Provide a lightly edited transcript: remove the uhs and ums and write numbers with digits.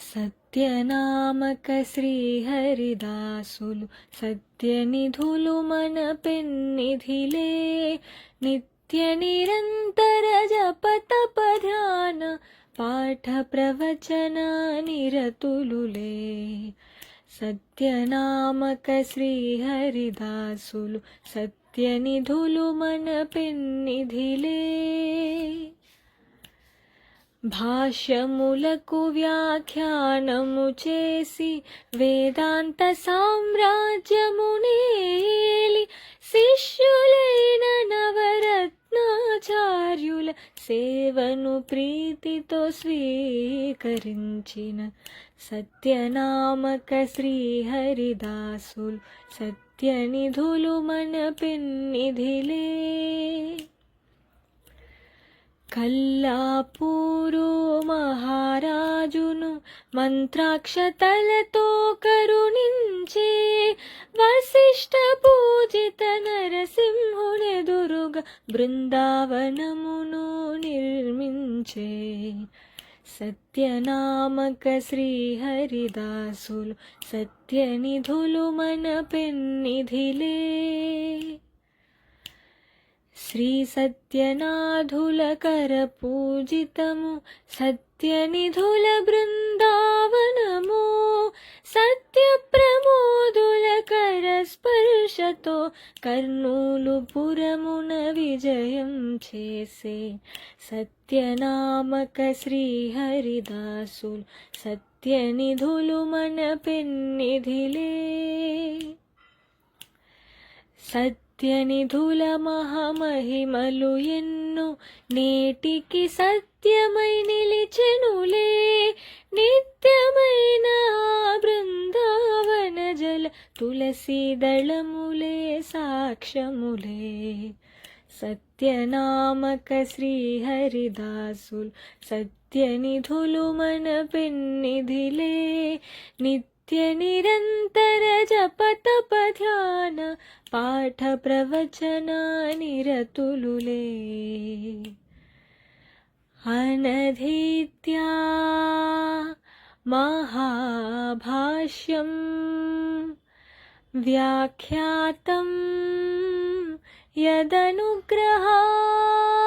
సత్యనామక శ్రీహరిదాసులు సత్యనిధులు మన పెన్నిధిలే. నిత్య నిరంతర జప తప ధ్యాన పాఠ ప్రవచన నిరతులులే. సత్యనామక శ్రీహరిదాసులు సత్యనిధులు మన పెన్నిధిలే. భాష్యములకు వ్యాఖ్యానము చేసి వేదాంత సామ్రాజ్యమునేలి శిష్యులైన నవరత్నాచార్యుల సేవను ప్రీతితో స్వీకరించిన సత్యనామక శ్రీహరిదాసులు సత్యనిధులు మన పెన్నిధిలే. కల్లాపూరు మహారాజును మంత్రాక్షతలతో కరుణించే వశిష్ఠ పూజిత నరసింహునెదురుగా బృందావనమును నిర్మించే సత్యనామక శ్రీహరిదాసులు సత్యనిధులు మన పెన్నిధిలే. శ్రీ సత్యనాథుల కర పూజితము సత్యనిధుల బృందావనము. సత్య ప్రమోదుల కర స్పర్శతో కర్నూలు పురమున విజయం చేసే సత్యనామక శ్రీహరిదాసులు సత్యనిధులు మన పెన్నిధిలే. సత్యనిధుల మహామహిమలు ఎన్నో నేటికి సత్యమై నిలిచెనులే. నిత్యమైన బృందావన జల తులసీ దళములే సాక్ష్యములే. సత్యనామక శ్రీహరిదాసులు సత్యనిధులు మన పెన్నిధిలే. నిత్య నిరంతర జప తప ధ్యాన పాఠ ప్రవచన నిరతులులే. అనధీత్యా మహాభాష్యం వ్యాఖ్యాతం యదనుగ్రహాత్